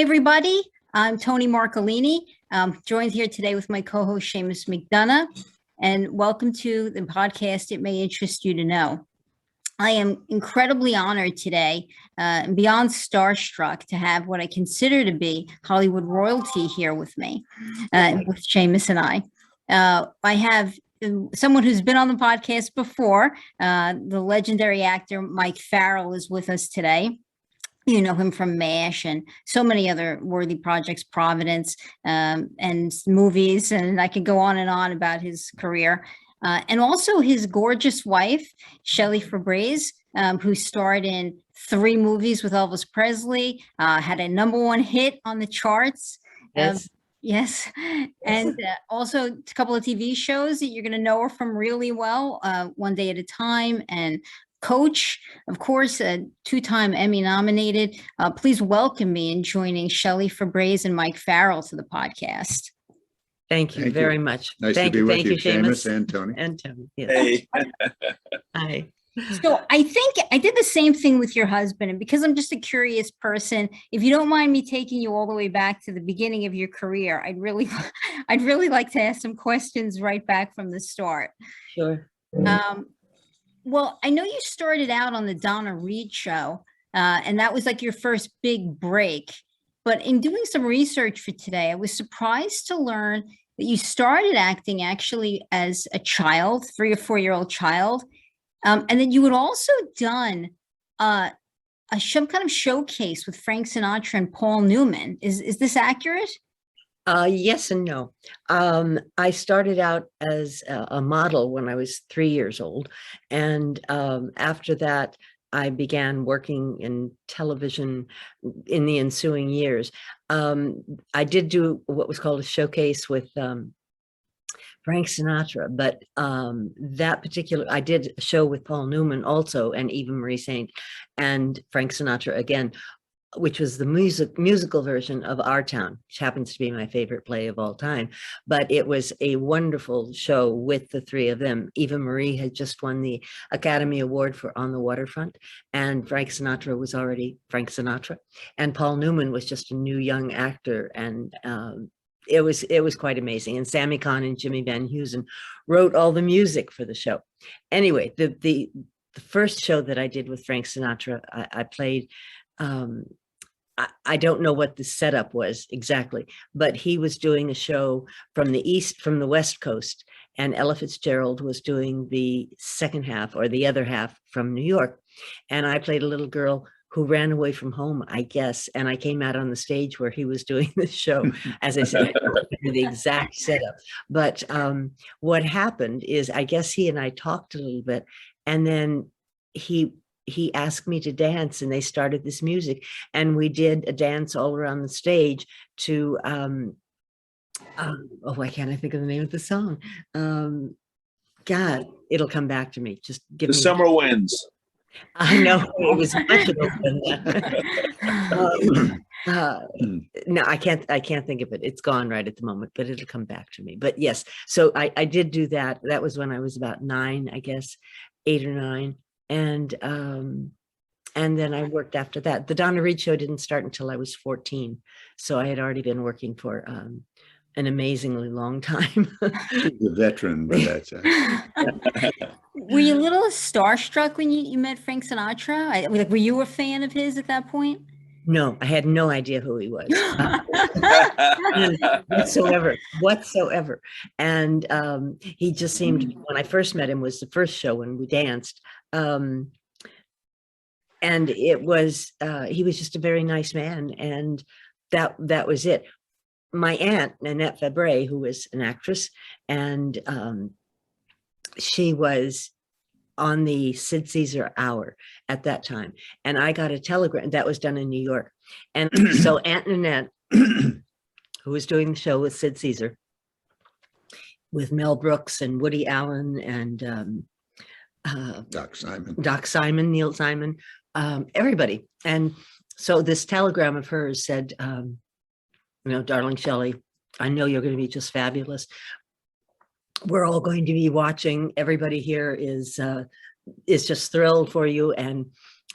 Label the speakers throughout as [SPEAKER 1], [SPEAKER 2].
[SPEAKER 1] everybody. I'm Tony Marcolini, joined here today with my co-host Seamus McDonough, and welcome to the podcast It May Interest You to Know. I am incredibly honored today and beyond starstruck to have what I consider to be Hollywood royalty here with me, with Seamus and I. I have someone who's been on the podcast before. The legendary actor Mike Farrell is with us today. You know him from MASH and so many other worthy projects, Providence, and movies, and I could go on and on about his career. And also his gorgeous wife, Shelley Fabares, who starred in 3 movies with Elvis Presley, had a #1 hit on the charts.
[SPEAKER 2] Yes.
[SPEAKER 1] Yes. And also a couple of TV shows that you're going to know her from really well, One Day at a Time and Coach, of course, 2-time Emmy nominated. Please welcome me in joining Shelley Fabares and Mike Farrell to the podcast.
[SPEAKER 2] Thank you very much.
[SPEAKER 3] Nice to be with you, Seamus and Tony.
[SPEAKER 2] And Tony. Yes.
[SPEAKER 4] Hey.
[SPEAKER 2] Hi.
[SPEAKER 1] So I think I did the same thing with your husband, and because I'm just a curious person, if you don't mind me taking you all the way back to the beginning of your career, I'd really like to ask some questions right back from the start.
[SPEAKER 2] Sure.
[SPEAKER 1] Well, I know you started out on the Donna Reed Show, and that was like your first big break. But in doing some research for today, I was surprised to learn that you started acting actually as a child, 3 or 4-year-old child, and that you had also done some kind of showcase with Frank Sinatra and Paul Newman. Is this accurate?
[SPEAKER 2] Yes and no. I started out as a model when I was 3 years old. And after that, I began working in television in the ensuing years. I did do what was called a showcase with Frank Sinatra, but I did a show with Paul Newman also, and Eva Marie Saint and Frank Sinatra again, which was the musical version of Our Town, which happens to be my favorite play of all time. But it was a wonderful show with the 3 of them. Eva Marie had just won the Academy Award for On the Waterfront, and Frank Sinatra was already Frank Sinatra, and Paul Newman was just a new young actor, and it was quite amazing. And Sammy Cahn and Jimmy Van Heusen wrote all the music for the show. Anyway, the first show that I did with Frank Sinatra, I played. I don't know what the setup was exactly, but he was doing a show from the West Coast, and Ella Fitzgerald was doing the second half, or the other half, from New York. And I played a little girl who ran away from home, I guess. And I came out on the stage where he was doing the show. As I said, I don't remember the exact setup. But what happened is, I guess he and I talked a little bit, and then he asked me to dance, and they started this music, and we did a dance all around the stage to why can't I think of the name of the song? God, it'll come back to me. Just give me
[SPEAKER 4] The Summer Winds.
[SPEAKER 2] I know it was much than that. No, I can't think of it. It's gone right at the moment, but it'll come back to me. But yes, so I did do that. That was when I was about 9, I guess, 8 or 9. And then I worked after that. The Donna Reed Show didn't start until I was 14. So I had already been working for an amazingly long time.
[SPEAKER 3] The veteran, but that's
[SPEAKER 1] Were you a little starstruck when you met Frank Sinatra? Were you a fan of his at that point?
[SPEAKER 2] No, I had no idea who he was whatsoever. And he just seemed, when I first met him, was the first show when we danced. And it was, he was just a very nice man. And that was it. My aunt, Nanette Fabre, who was an actress, and she was on the Sid Caesar Hour at that time. And I got a telegram that was done in New York. And so Aunt Nanette, who was doing the show with Sid Caesar, with Mel Brooks and Woody Allen and
[SPEAKER 3] Doc Simon,
[SPEAKER 2] Neil Simon, everybody. And so this telegram of hers said, darling Shelley, I know you're going to be just fabulous. We're all going to be watching. Everybody here is just thrilled for you. And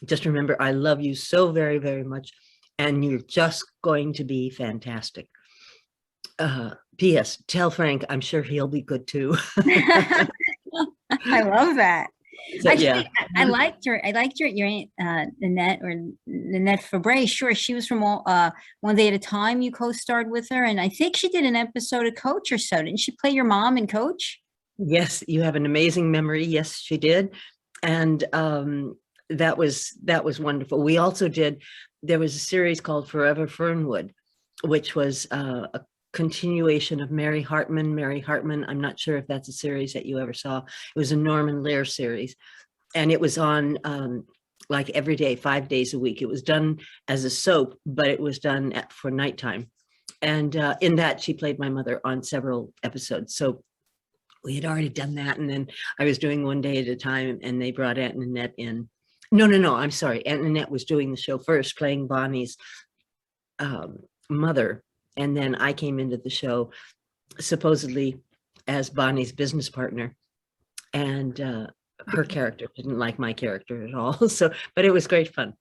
[SPEAKER 2] just remember, I love you so very, very much. and you're just going to be fantastic. P.S. Tell Frank, I'm sure he'll be good too.
[SPEAKER 1] I love that.
[SPEAKER 2] So,
[SPEAKER 1] Actually,
[SPEAKER 2] yeah.
[SPEAKER 1] I liked her. I liked your aunt, Nanette Fabares. Sure, she was from One Day at a Time. You co-starred with her, and I think she did an episode of Coach or so. Didn't she play your mom in Coach?
[SPEAKER 2] Yes, you have an amazing memory. Yes, she did, and that was wonderful. We also did. There was a series called Forever Fernwood, which was a continuation of Mary Hartman. Mary Hartman, I'm not sure if that's a series that you ever saw. It was a Norman Lear series, and it was on like every day, 5 days a week. It was done as a soap, but it was done for nighttime. And in that, she played my mother on several episodes. So we had already done that. And then I was doing One Day at a Time, and they brought Aunt Nanette in. No, I'm sorry. Aunt Nanette was doing the show first, playing Bonnie's mother. And then I came into the show supposedly as Bonnie's business partner. And her character didn't like my character at all. So, but it was great fun.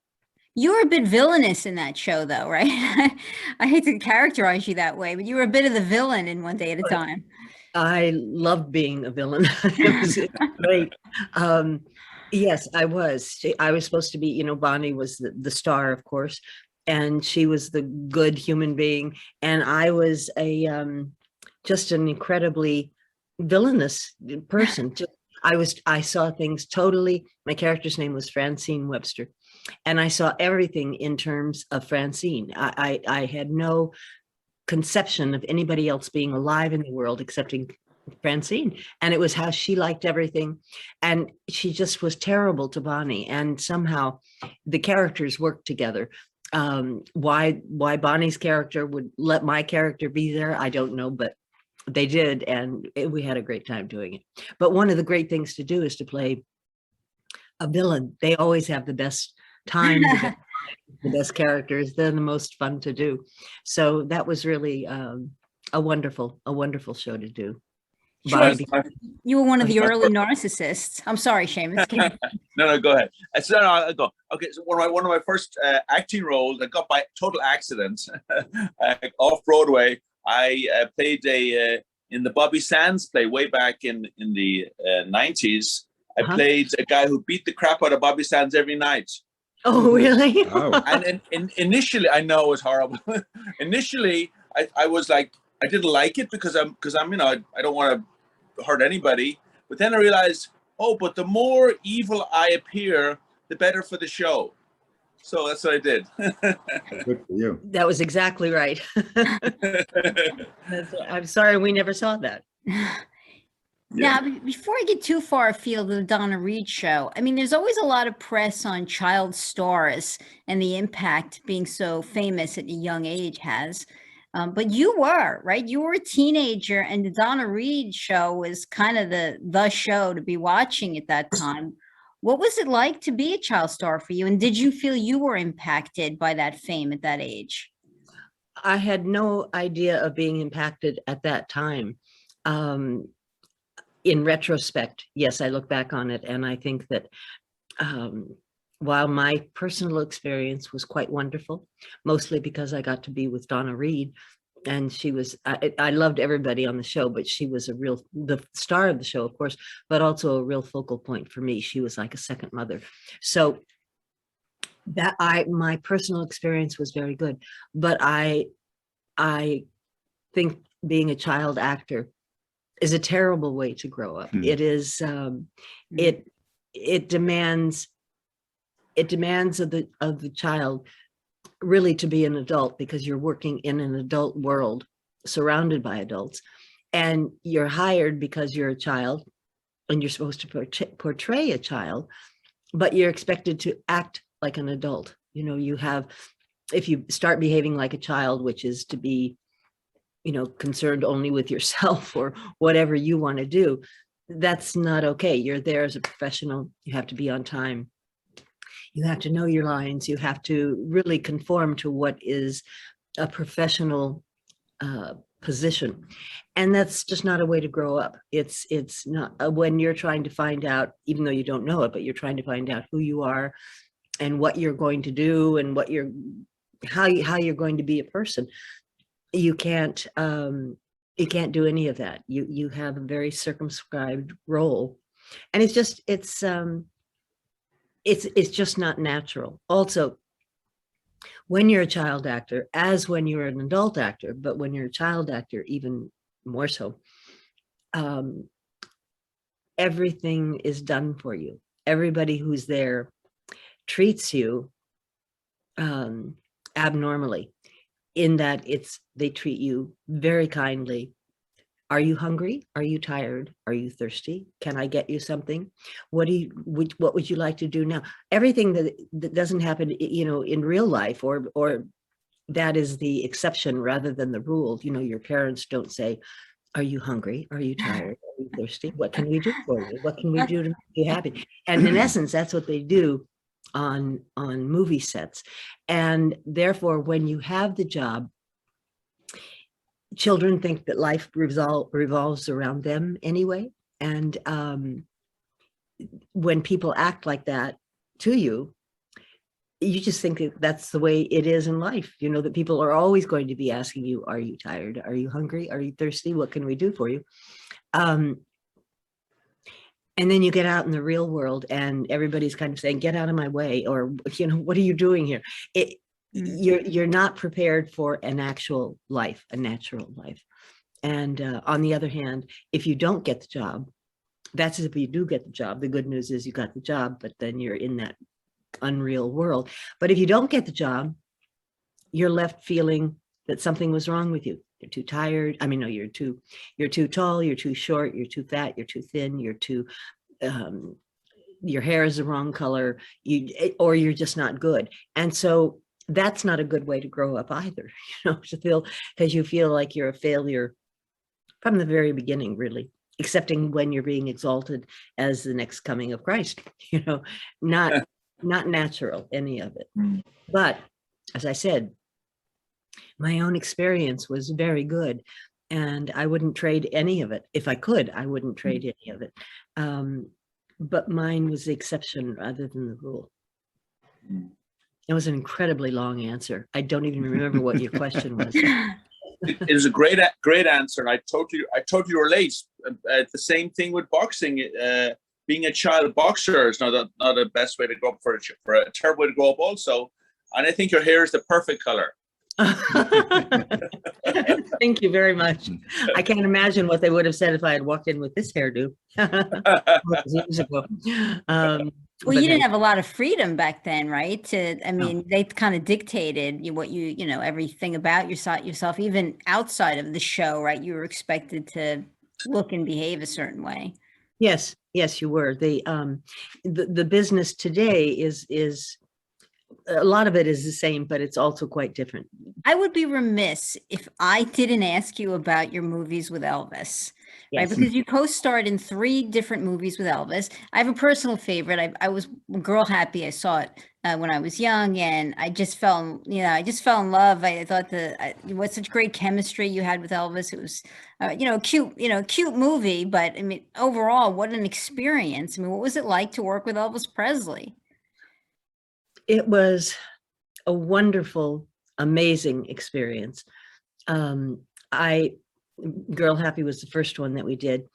[SPEAKER 1] You were a bit villainous in that show, though, right? I hate to characterize you that way, but you were a bit of the villain in One Day at a Time.
[SPEAKER 2] I loved being a villain. It was great. Yes, I was. I was supposed to be, you know, Bonnie was the star, of course, and she was the good human being. And I was just an incredibly villainous person. I saw things totally. My character's name was Francine Webster, and I saw everything in terms of Francine. I had no conception of anybody else being alive in the world excepting Francine, and it was how she liked everything, and she just was terrible to Bonnie. And somehow the characters worked together. Why Bonnie's character would let my character be there, I don't know, but they did, and we had a great time doing it. But one of the great things to do is to play a villain. They always have the best time, the best characters. They're the most fun to do. So that was really a wonderful show to do.
[SPEAKER 1] Sure. You were one of the early narcissists. I'm sorry, Seamus.
[SPEAKER 4] No, go ahead. So no, I'll go. Okay, so one of my first acting roles, I got by total accident off Broadway. I played in the Bobby Sands play way back in the 90s. I played a guy who beat the crap out of Bobby Sands every night.
[SPEAKER 2] Oh, really?
[SPEAKER 3] Oh.
[SPEAKER 4] And initially, I know it was horrible. Initially, I was like, I didn't like it because I'm you know, I don't want to hurt anybody. But then I realized, oh, but the more evil I appear, the better for the show. So that's what I did.
[SPEAKER 3] Good for you.
[SPEAKER 2] That was exactly right. I'm sorry we never saw that.
[SPEAKER 1] Now, before I get too far afield of the Donna Reed Show, I mean, there's always a lot of press on child stars and the impact being so famous at a young age has. But you were, right? You were a teenager, and the Donna Reed Show was kind of the show to be watching at that time. What was it like to be a child star for you? And did you feel you were impacted by that fame at that age?
[SPEAKER 2] I had no idea of being impacted at that time. In retrospect, yes, I look back on it, and I think that while my personal experience was quite wonderful, mostly because I got to be with Donna Reed, and she was, I loved everybody on the show, but she was the star of the show, of course, but also a real focal point for me. She was like a second mother. So that my personal experience was very good, but I think being a child actor is a terrible way to grow up. It is, it demands of the child really to be an adult, because you're working in an adult world surrounded by adults, and you're hired because you're a child and you're supposed to portray a child, but you're expected to act like an adult. You know, if you start behaving like a child, which is to be, you know, concerned only with yourself or whatever you want to do, that's not okay. You're there as a professional. You have to be on time. You have to know your lines. You have to really conform to what is a professional position. And that's just not a way to grow up. It's not when you're trying to find out, even though you don't know it, but you're trying to find out who you are and what you're going to do and what you're how you're going to be a person. You can't do any of that. You have a very circumscribed role, and it's just not natural. Also, when you're a child actor, as when you're an adult actor, but when you're a child actor, even more so, everything is done for you. Everybody who's there treats you abnormally, in that they treat you very kindly. Are you hungry? Are you tired? Are you thirsty? Can I get you something? What would you like to do now? Everything that doesn't happen, in real life, or that is the exception rather than the rule. Your parents don't say, are you hungry? Are you tired? Are you thirsty? What can we do for you? What can we do to make you happy? And in essence, that's what they do on movie sets. And therefore, when you have the job, children think that life revolves around them anyway. And when people act like that to you, you just think that that's the way it is in life. That people are always going to be asking you, are you tired? Are you hungry? Are you thirsty? What can we do for you? And then you get out in the real world and everybody's kind of saying, get out of my way, or, what are you doing here? You're not prepared for an actual life, a natural life. And on the other hand, if you don't get the job, that's if you do get the job. The good news is you got the job, but then you're in that unreal world. But if you don't get the job, you're left feeling that something was wrong with you. You're too tired. I mean, no, you're too tall, you're too short, you're too fat, you're too thin, you're too your hair is the wrong color, or you're just not good. And so that's not a good way to grow up either, because you feel like you're a failure from the very beginning, really, excepting when you're being exalted as the next coming of Christ, not natural, any of it. But as I said, my own experience was very good, and I wouldn't trade any of it. If I could, I wouldn't trade any of it. But mine was the exception rather than the rule. It was an incredibly long answer. I don't even remember what your question was.
[SPEAKER 4] It is a great answer, and I totally relate. The same thing with boxing. Being a child boxer is not the best way to grow up, for a terrible way to grow up also. And I think your hair is the perfect color.
[SPEAKER 2] Thank you very much. I can't imagine what they would have said if I had walked in with this hairdo years ago.
[SPEAKER 1] Well, you didn't have a lot of freedom back then, right? They kind of dictated what everything about yourself, even outside of the show, right? You were expected to look and behave a certain way.
[SPEAKER 2] Yes, you were. The business today is a lot of it is the same, but it's also quite different.
[SPEAKER 1] I would be remiss if I didn't ask you about your movies with Elvis.
[SPEAKER 2] Yes.
[SPEAKER 1] Right? Because you co-starred in 3 different movies with Elvis. I have a personal favorite. I was Girl Happy. I saw it when I was young, and I just fell in love. I thought it was such great chemistry you had with Elvis. It was, cute movie, but I mean, overall, what an experience. I mean, what was it like to work with Elvis Presley?
[SPEAKER 2] It was a wonderful, amazing experience. Girl Happy was the first one that we did.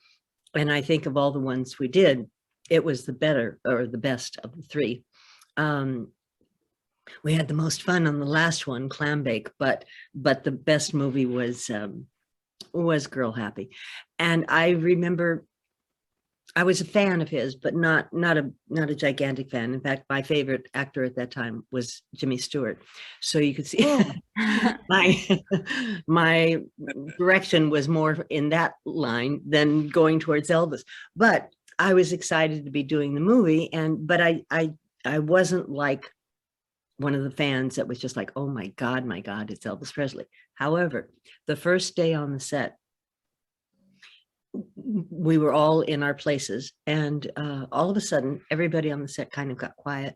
[SPEAKER 2] And I think of all the ones we did, it was the best of the 3. We had the most fun on the last one, Clambake, but the best movie was Girl Happy. And I remember I was a fan of his, but not a gigantic fan. In fact, my favorite actor at that time was Jimmy Stewart. So you could see my direction was more in that line than going towards Elvis. But I was excited to be doing the movie, but I wasn't like one of the fans that was just like, oh my God, it's Elvis Presley. However, the first day on the set, we were all in our places, and all of a sudden everybody on the set kind of got quiet,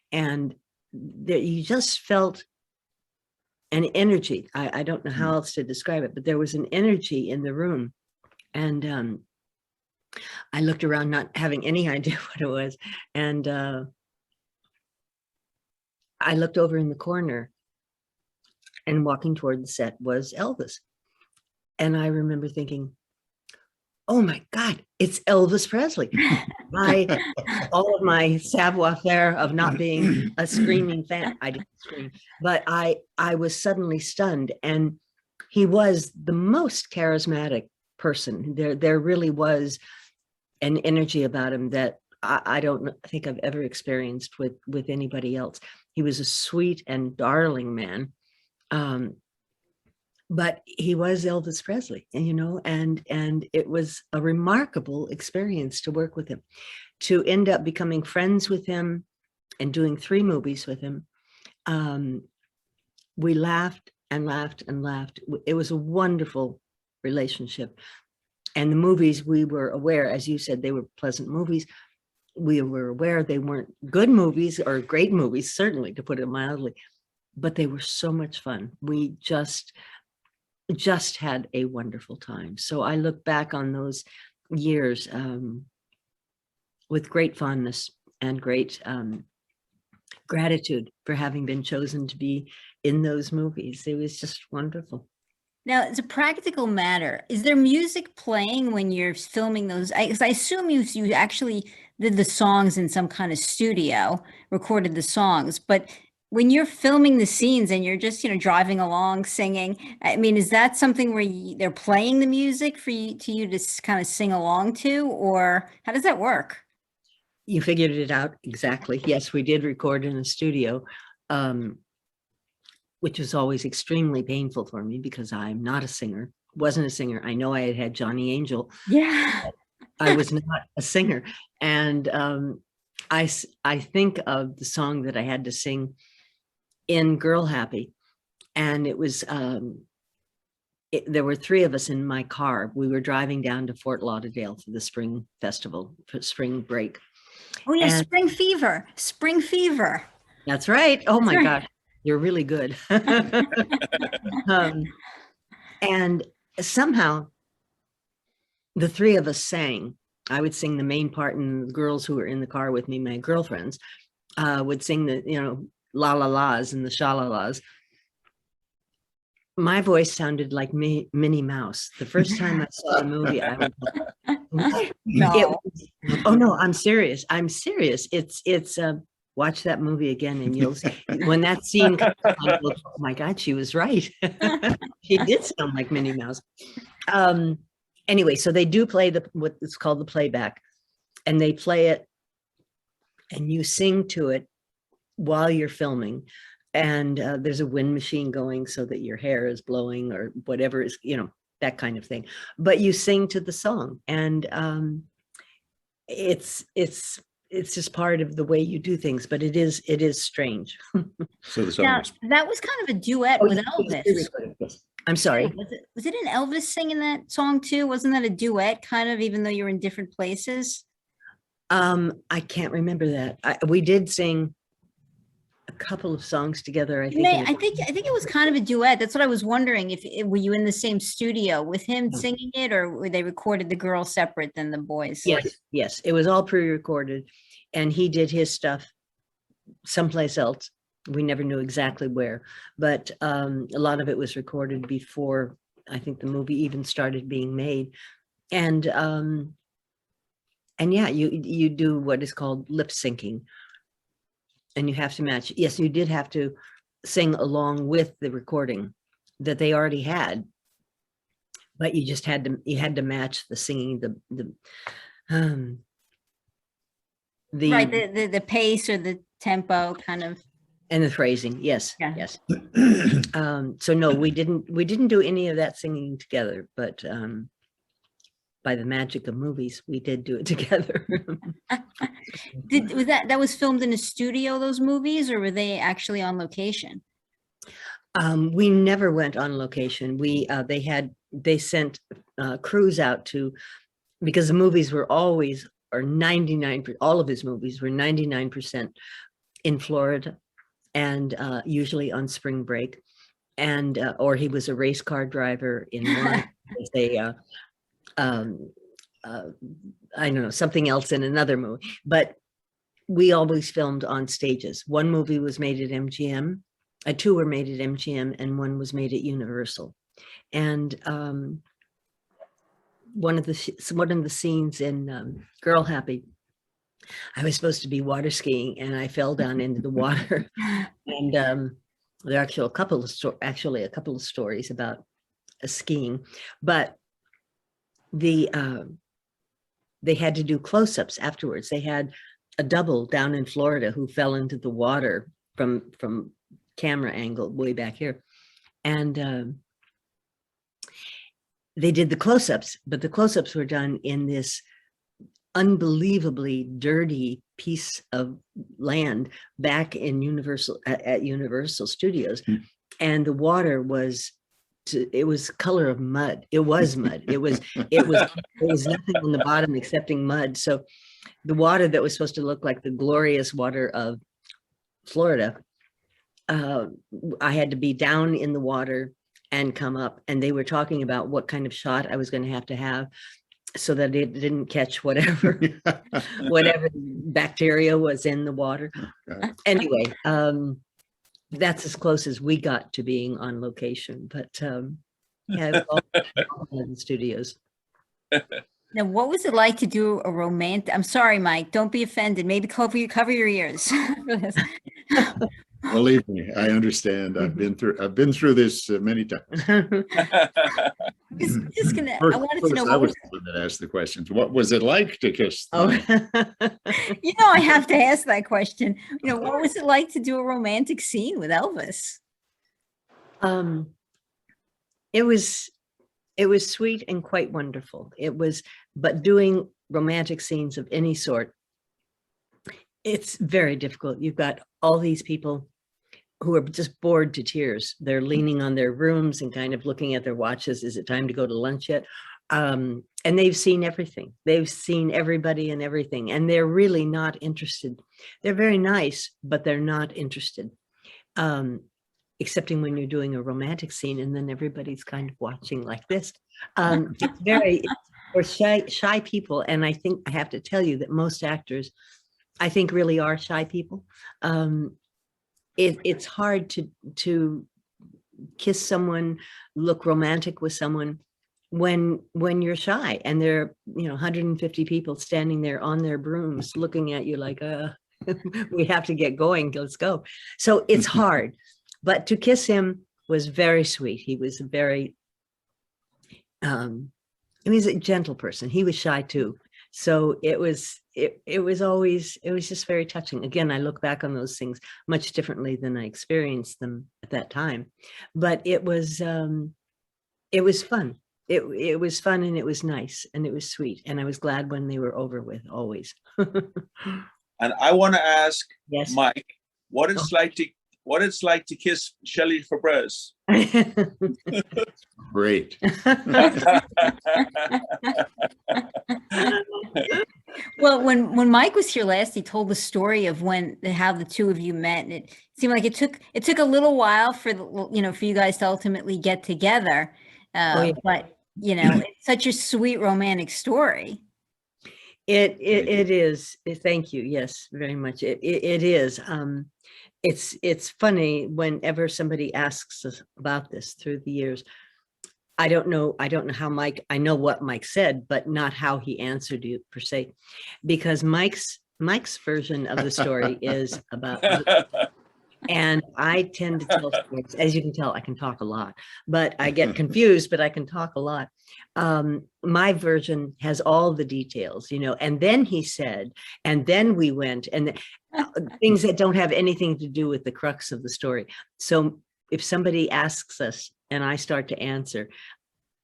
[SPEAKER 2] and you just felt an energy. I don't know how else to describe it, but there was an energy in the room. And I looked around not having any idea what it was, and I looked over in the corner, and walking toward the set was Elvis. And I remember thinking, oh my God, it's Elvis Presley. All of my savoir-faire of not being a screaming fan, I didn't scream, but I was suddenly stunned. And he was the most charismatic person. There really was an energy about him that I don't think I've ever experienced with anybody else. He was a sweet and darling man. But he was Elvis Presley, and it was a remarkable experience to work with him, to end up becoming friends with him and doing 3 movies with him. We laughed and laughed and laughed. It was a wonderful relationship. And the movies, we were aware, as you said, they were pleasant movies. We were aware they weren't good movies or great movies, certainly, to put it mildly, but they were so much fun. We just had a wonderful time. So I look back on those years with great fondness and great gratitude for having been chosen to be in those movies. It was just wonderful.
[SPEAKER 1] Now, it's a practical matter. Is there music playing when you're filming those? Because I assume you actually did the songs in some kind of studio, recorded the songs, but when you're filming the scenes and you're just, driving along, singing, I mean, is that something where they're playing the music for you to kind of sing along to, or how does that work?
[SPEAKER 2] You figured it out exactly. Yes, we did record in a studio, which was always extremely painful for me because I'm not a singer, wasn't a singer. I know I had Johnny Angel.
[SPEAKER 1] Yeah.
[SPEAKER 2] I was not a singer. And I think of the song that I had to sing in Girl Happy, and it was there were 3 of us in my car. We were driving down to Fort Lauderdale for the spring festival, for spring break.
[SPEAKER 1] Oh yeah,
[SPEAKER 2] And
[SPEAKER 1] spring fever.
[SPEAKER 2] That's right. Oh my
[SPEAKER 1] That's right.
[SPEAKER 2] gosh, you're really good. And somehow the 3 of us sang. I would sing the main part, and the girls who were in the car with me, my girlfriends, would sing the la la la's and the sha la la's. My voice sounded like Minnie Mouse. The first time I saw the movie, I was like,
[SPEAKER 1] No.
[SPEAKER 2] oh no, I'm serious. It's watch that movie again and you'll see when that scene comes on, oh my God, she was right. She did sound like Minnie Mouse. Anyway, so they do play what is called the playback, and they play it and you sing to it while you're filming, and there's a wind machine going so that your hair is blowing or whatever is, that kind of thing, but you sing to the song, and it's just part of the way you do things, but it is strange.
[SPEAKER 3] So the song
[SPEAKER 1] Now,
[SPEAKER 3] was,
[SPEAKER 1] that was kind of a duet with Elvis.
[SPEAKER 2] I'm sorry.
[SPEAKER 1] Was it an Elvis singing that song too? Wasn't that a duet kind of, even though you're in different places?
[SPEAKER 2] I can't remember that. We did sing a couple of songs together. I think
[SPEAKER 1] it was kind of a duet. That's what I was wondering. Were you in the same studio with him singing it, or were they recorded the girls separate than the boys?
[SPEAKER 2] Yes. It was all pre-recorded, and he did his stuff someplace else. We never knew exactly where, but a lot of it was recorded before I think the movie even started being made. And yeah, you do what is called lip syncing, and you have to match. Yes, you did have to sing along with the recording that they already had, but you just had to match the singing, the
[SPEAKER 1] right, the pace or the tempo kind of,
[SPEAKER 2] and the phrasing. Yes.
[SPEAKER 1] Yeah.
[SPEAKER 2] Yes. So no, we didn't do any of that singing together, but by the magic of movies, we did do it together.
[SPEAKER 1] that was filmed in a studio, those movies, or were they actually on location?
[SPEAKER 2] We never went on location. They sent crews out to, because the movies were always, or 99%, all of his movies were 99% in Florida, and usually on spring break, and or he was a race car driver in one. I don't know, something else in another movie, but we always filmed on stages. One movie was made at MGM, two were made at MGM and one was made at Universal. And one of the scenes in Girl Happy, I was supposed to be water skiing and I fell down into the water. And there are actually a couple of stories about skiing, but they had to do close-ups afterwards. They had a double down in Florida who fell into the water from camera angle way back here, and they did the close-ups, but the close-ups were done in this unbelievably dirty piece of land back in Universal at Universal Studios, and the water was color of mud. It was mud. It was nothing on the bottom excepting mud. So the water that was supposed to look like the glorious water of Florida, I had to be down in the water and come up, and they were talking about what kind of shot I was going to have so that it didn't catch whatever bacteria was in the water.
[SPEAKER 3] Okay.
[SPEAKER 2] Anyway, that's as close as we got to being on location, but yeah, all in the studios.
[SPEAKER 1] Now, what was it like to do a romantic? I'm sorry, Mike, don't be offended. Maybe cover your ears.
[SPEAKER 3] Believe me, I understand. I've been through this many times.
[SPEAKER 1] I wanted to know.
[SPEAKER 3] I was the one that asked the questions. What was it like to kiss?
[SPEAKER 2] Oh,
[SPEAKER 1] I have to ask that question. What was it like to do a romantic scene with Elvis?
[SPEAKER 2] It was sweet and quite wonderful. But doing romantic scenes of any sort, it's very difficult. You've got all these people who are just bored to tears. They're leaning on their rooms and kind of looking at their watches. Is it time to go to lunch yet? And they've seen everything. They've seen everybody and everything, and they're really not interested. They're very nice, but they're not interested. Excepting when you're doing a romantic scene and then everybody's kind of watching like this. It's very, for shy people, and I think I have to tell you that most actors, I think, really are shy people. It's hard to kiss someone, look romantic with someone when you're shy, and there are 150 people standing there on their brooms looking at you like, we have to get going, let's go. So it's hard, but to kiss him was very sweet. He was very, he was a gentle person. He was shy too. So it was just very touching. Again, I look back on those things much differently than I experienced them at that time, but it was fun. It was fun, and it was nice, and it was sweet, and I was glad when they were over with, always.
[SPEAKER 4] And I want to ask,
[SPEAKER 2] yes,
[SPEAKER 4] Mike, what it's like to kiss Shelley Fabares.
[SPEAKER 3] Great.
[SPEAKER 1] Well, when Mike was here last, he told the story of how the two of you met, and it seemed like it took a little while for for you guys to ultimately get together.
[SPEAKER 2] Yeah. But
[SPEAKER 1] it's such a sweet romantic story.
[SPEAKER 2] It is. Thank you. Yes, very much. It is. It's funny whenever somebody asks us about this through the years. I don't know how Mike, I know what Mike said, but not how he answered you per se, because Mike's version of the story is about, and I tend to tell stories. As you can tell, I can talk a lot, but I get confused, but I can talk a lot. My version has all the details, and then he said, and then we went, and things that don't have anything to do with the crux of the story. So if somebody asks us and I start to answer,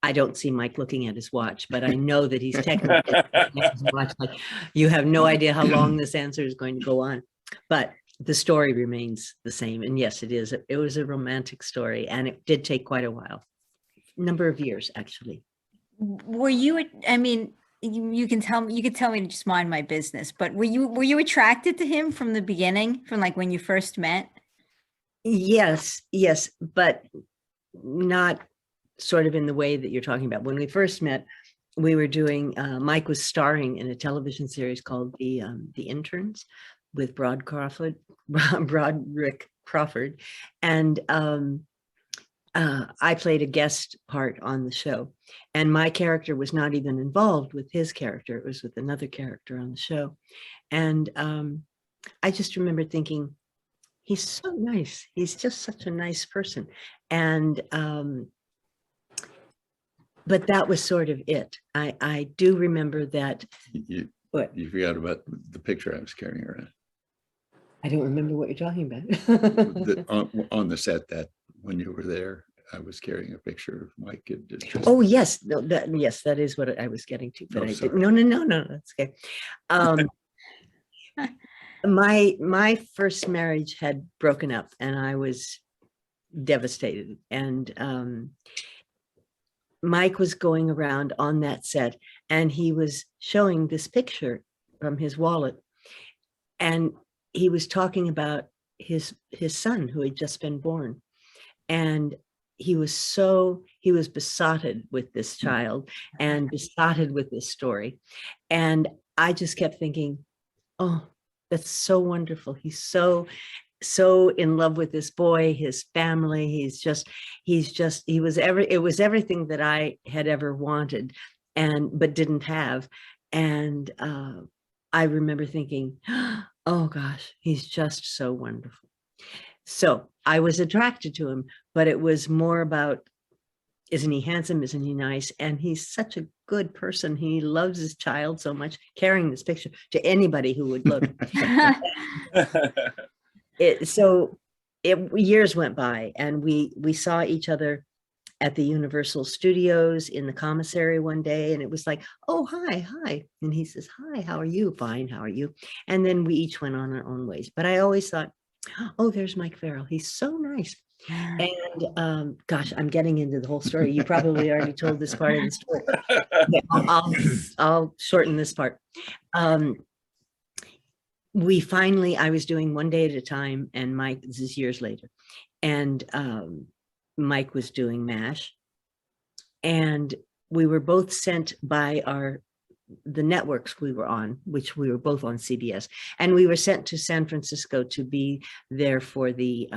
[SPEAKER 2] I don't see Mike looking at his watch, but I know that he's technically looking at his watch, like, you have no idea how long this answer is going to go on. But the story remains the same. And yes, it is. It was a romantic story, and it did take quite a while, number of years, actually.
[SPEAKER 1] Were you, you can tell me to just mind my business, but were you attracted to him from the beginning, from like when you first met? Yes,
[SPEAKER 2] but not sort of in the way that you're talking about. When we first met, we were doing, Mike was starring in a television series called The Interns with Broderick Crawford, and I played a guest part on the show, and my character was not even involved with his character. It was with another character on the show. And I just remember thinking, he's so nice. He's just such a nice person. And but that was sort of it. I do remember that.
[SPEAKER 3] You forgot about the picture I was carrying around.
[SPEAKER 2] I don't remember what you're talking about.
[SPEAKER 3] On the set, that when you were there, I was carrying a picture of Mike.
[SPEAKER 2] Oh yes, no, yes, that is what I was getting to. But I didn't. No, that's okay. My first marriage had broken up, and I was devastated. And Mike was going around on that set, and he was showing this picture from his wallet, and he was talking about his son who had just been born, and he was besotted with this child and besotted with this story. And I just kept thinking, oh, that's so wonderful. He's so in love with this boy, his family. It was everything that I had ever wanted but didn't have. And I remember thinking, oh gosh, he's just so wonderful. So I was attracted to him, but it was more about, isn't he handsome? Isn't he nice? And he's such a good person. He loves his child so much, carrying this picture to anybody who would look. Years went by, and we saw each other at the Universal Studios in the commissary one day, and it was like, oh, hi. And he says, hi, how are you? Fine, how are you? And then we each went on our own ways. But I always thought, oh, there's Mike Farrell. He's so nice. And gosh, I'm getting into the whole story. You probably already told this part of the story. I'll shorten this part. I was doing One Day at a Time, and Mike, this is years later, and Mike was doing MASH, and we were both sent by the networks we were on, which we were both on CBS, and we were sent to San Francisco to be there for the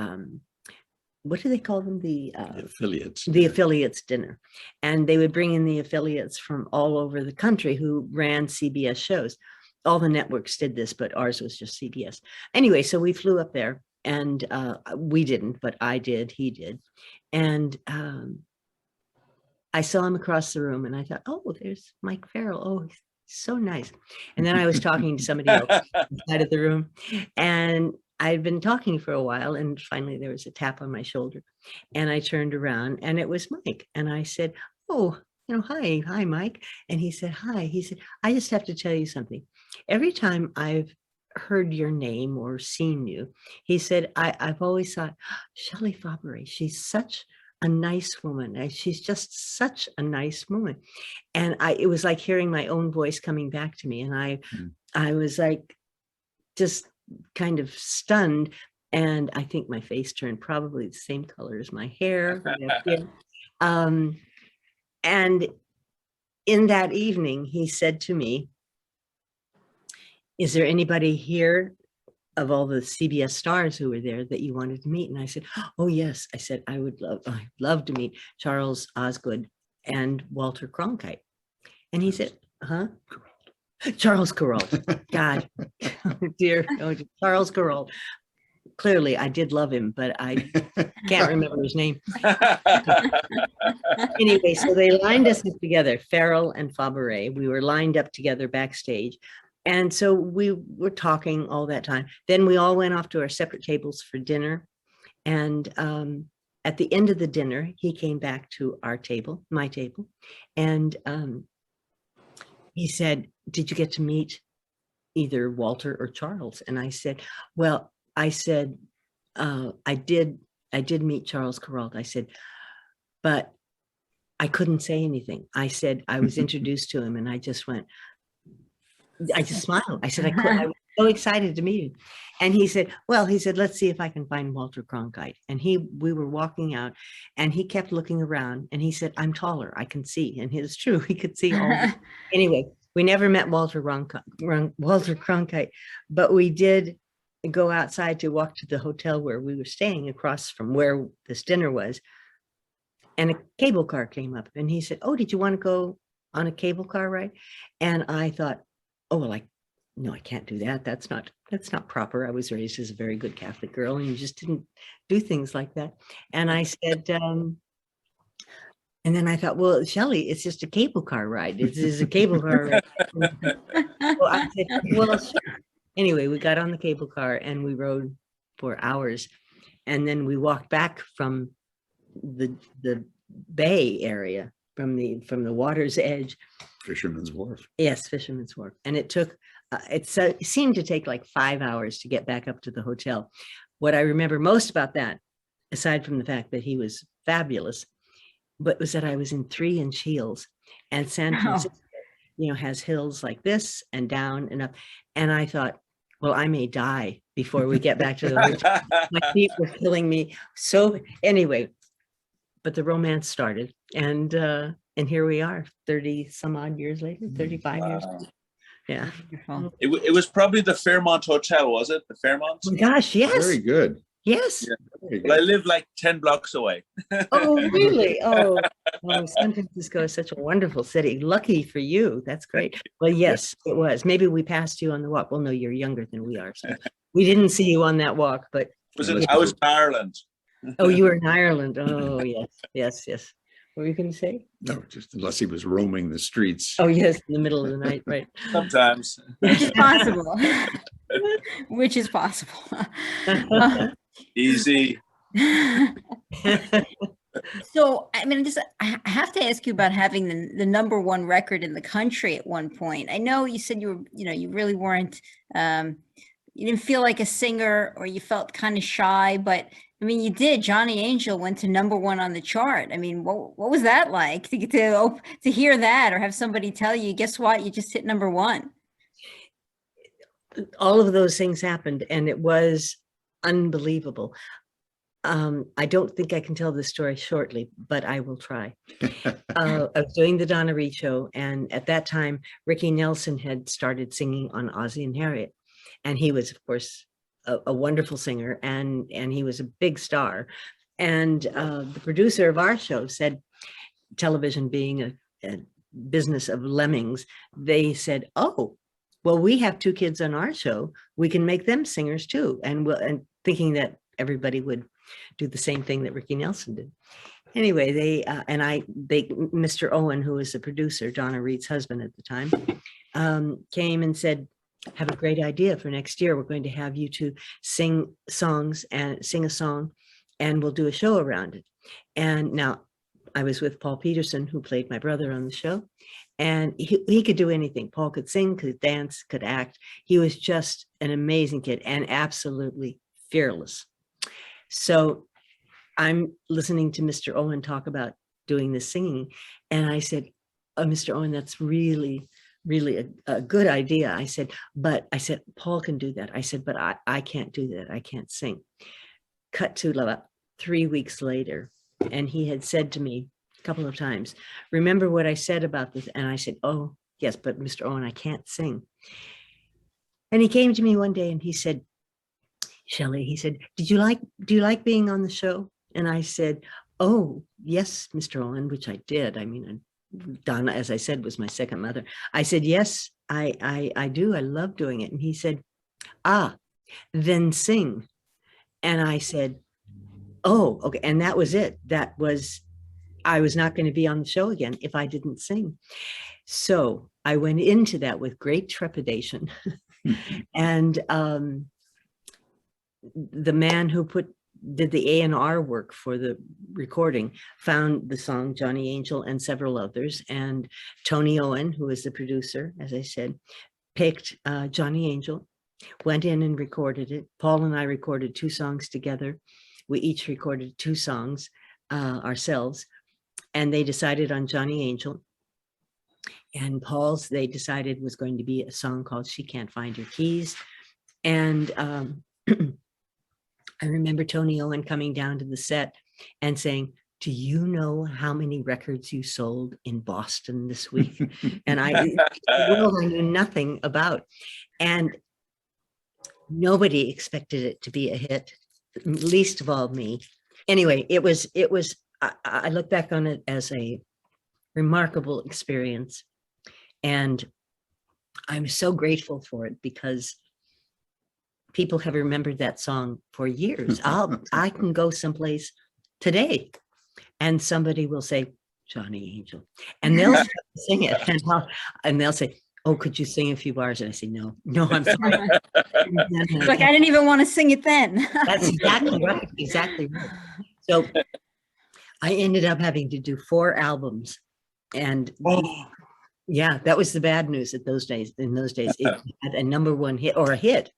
[SPEAKER 2] what do they call them? The
[SPEAKER 3] affiliates.
[SPEAKER 2] The affiliates dinner. And they would bring in the affiliates from all over the country who ran CBS shows. All the networks did this, but ours was just CBS. Anyway, so we flew up there, and we didn't, but I did, he did. And I saw him across the room, and I thought, oh, there's Mike Farrell. Oh, he's so nice. And then I was talking to somebody else inside of the room, and I'd been talking for a while, and finally there was a tap on my shoulder, and I turned around, and it was Mike. And I said, oh, hi, Mike. And he said, hi. He said, I just have to tell you something. Every time I've heard your name or seen you, he said, I've always thought, Shelley Fabares, she's such a nice woman. She's just such a nice woman. And it was like hearing my own voice coming back to me. And I was like, just kind of stunned. And I think my face turned probably the same color as my hair. And in that evening, he said to me, is there anybody here of all the CBS stars who were there that you wanted to meet? And I said, oh, yes. I said, I'd love to meet Charles Osgood and Walter Cronkite. And he said, huh? Charles Kuralt. God, dear, Charles Kuralt. Clearly, I did love him, but I can't remember his name. Anyway, so they lined us up together, Farrell and Fabares. We were lined up together backstage. And so we were talking all that time. Then we all went off to our separate tables for dinner. And at the end of the dinner, he came back to our table, my table, and he said, did you get to meet either Walter or Charles? And I said, well, I did meet Charles Kuralt. I said, but I couldn't say anything. I said, I was introduced to him, and I just smiled. I said, I was so excited to meet him. And he said, let's see if I can find Walter Cronkite. And we were walking out, and he kept looking around, and he said, I'm taller, I can see. And it's true, he could see all. Anyway, we never met Walter Cronkite, but we did go outside to walk to the hotel where we were staying across from where this dinner was. And a cable car came up and he said, "Oh, did you want to go on a cable car ride?" And I thought, oh, well, no, I can't do that. That's not proper. I was raised as a very good Catholic girl and you just didn't do things like that. And I said, and then I thought, well, Shelley, it's just a cable car ride. It is a cable car ride. Well, I said, well, sure. Anyway, we got on the cable car and we rode for hours. And then we walked back from the bay area, from the water's edge.
[SPEAKER 3] Fisherman's Wharf.
[SPEAKER 2] Yes, Fisherman's Wharf. And it took, it seemed to take like 5 hours to get back up to the hotel. What I remember most about that, aside from the fact that he was fabulous, but was that I was in 3-inch heels, and San Francisco, has hills like this and down and up. And I thought, well, I may die before we get back to the hotel. My feet were killing me. So anyway, but the romance started, and here we are 30 some odd years later, 35 years. Yeah.
[SPEAKER 4] It was probably the Fairmont Hotel, was it? The Fairmont?
[SPEAKER 2] Oh my gosh, yes.
[SPEAKER 3] Very good.
[SPEAKER 2] Yes.
[SPEAKER 4] Yeah.
[SPEAKER 3] Very
[SPEAKER 4] Well, I
[SPEAKER 3] good.
[SPEAKER 4] live like 10 blocks away.
[SPEAKER 2] Oh, really? Oh, San Francisco is such a wonderful city. Lucky for you. That's great. Well, yes, it was. Maybe we passed you on the walk. Well, no, you're younger than we are. So we didn't see you on that walk, but
[SPEAKER 4] I was in Ireland.
[SPEAKER 2] oh, you were in Ireland. Oh, yes, yes, yes. What were you going to say?
[SPEAKER 3] No, just unless he was roaming the streets.
[SPEAKER 2] Oh, yes, in the middle of the night, right?
[SPEAKER 4] Sometimes.
[SPEAKER 1] Which is possible. Which is possible.
[SPEAKER 4] Easy.
[SPEAKER 1] So, I mean, I have to ask you about having the number one record in the country at one point. I know you said you really weren't, you didn't feel like a singer, or you felt kind of shy, but I mean, you did. Johnny Angel went to number one on the chart. I mean, what was that like to get to hear that, or have somebody tell you, guess what, you just hit number one?
[SPEAKER 2] All of those things happened, and it was unbelievable. I don't think I can tell this story shortly, but I will try. I was doing the Donna Reed Show, and at that time, Ricky Nelson had started singing on Ozzie and Harriet, and he was, of course, a wonderful singer, and he was a big star. And the producer of our show said, television being a business of lemmings, they said, "Oh, well, we have 2 kids on our show. We can make them singers too." And thinking that everybody would do the same thing that Ricky Nelson did. Anyway, Mr. Owen, who was the producer, Donna Reed's husband at the time, came and said, "Have a great idea for next year. We're going to have you 2 sing a song, and we'll do a show around it." And now I was with Paul Peterson, who played my brother on the show, and he could do anything. Paul could sing, could dance, could act. He was just an amazing kid and absolutely fearless. So I'm listening to Mr. Owen talk about doing this singing, and I said, "Oh, Mr. Owen, that's really a good idea." I said, "Paul can do that." I said, "But I can't do that. I can't sing." Cut to about 3 weeks later, and he had said to me a couple of times, "Remember what I said about this?" And I said, "Oh, yes, but Mr. Owen, I can't sing." And he came to me one day and he said, "Shelley," he said, do you like being on the show?" And I said, "Oh, yes, Mr. Owen," which I did. I mean, Donna, as I said, was my second mother. I said, "Yes, I do. I love doing it." And he said, "Ah, then sing." And I said, "Oh, okay." And that was it. I was not going to be on the show again if I didn't sing. So I went into that with great trepidation. And the man who did the A&R work for the recording found the song Johnny Angel and several others, and Tony Owen, who was the producer, as I said, picked Johnny Angel, went in and recorded it. Paul and I recorded 2 songs together. We each recorded 2 songs ourselves, and they decided on Johnny Angel. And Paul's, they decided, was going to be a song called She Can't Find Her Keys. And I remember Tony Owen coming down to the set and saying, "Do you know how many records you sold in Boston this week?" And I knew nothing about. And nobody expected it to be a hit, least of all me. Anyway, I look back on it as a remarkable experience. And I'm so grateful for it because people have remembered that song for years. I can go someplace today and somebody will say, Johnny Angel, and they'll sing it and they'll say, oh, could you sing a few bars? And I say, no, I'm sorry.
[SPEAKER 1] Like, I didn't even want to sing it then.
[SPEAKER 2] That's exactly right. Exactly right. So I ended up having to do 4 albums. And yeah, that was the bad news at those days. In those days, it had a #1 hit or a hit.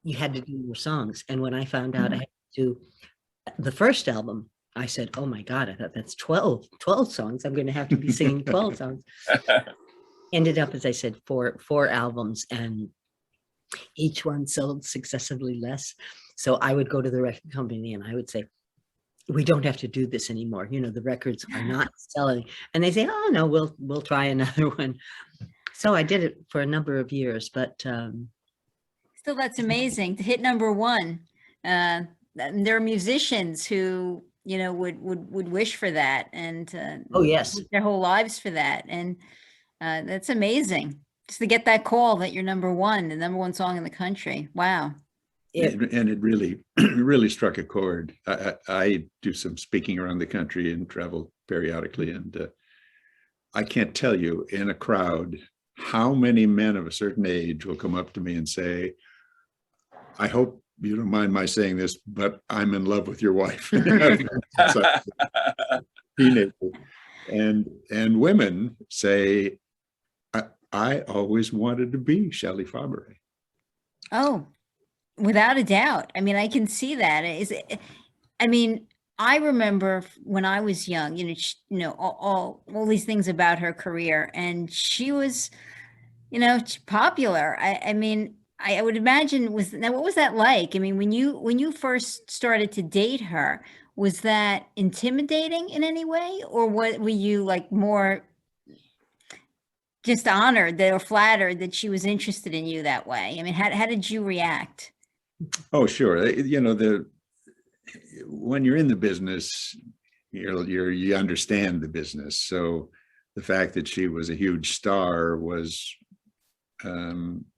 [SPEAKER 2] You had to do more songs. And when I found out I had to do the first album, I said, oh my God, I thought that's 12 songs. I'm going to have to be singing 12 songs. Ended up, as I said, 4 albums, and each one sold successively less. So I would go to the record company and I would say, we don't have to do this anymore. You know, the records are not selling. And they say, oh no, we'll try another one. So I did it for a number of years, but
[SPEAKER 1] Still, that's amazing to hit #1. There are musicians who, you know, would wish for that, and
[SPEAKER 2] oh yes,
[SPEAKER 1] their whole lives for that. And that's amazing just to get that call that you're #1, the #1 song in the country. Wow.
[SPEAKER 3] And it really, really struck a chord. I do some speaking around the country and travel periodically. And I can't tell you in a crowd how many men of a certain age will come up to me and say, I hope you don't mind my saying this, but I'm in love with your wife. Teenager. And women say, I always wanted to be Shelley Fabares.
[SPEAKER 1] Oh, without a doubt. I mean, I can see that. I mean, I remember when I was young, all these things about her career, and she was, popular. I mean, I would imagine what was that like? I mean, when you first started to date her, was that intimidating in any way, or what were you like more just honored or flattered that she was interested in you that way? I mean, how did you react?
[SPEAKER 3] Oh, sure. When you're in the business, you understand the business. So the fact that she was a huge star was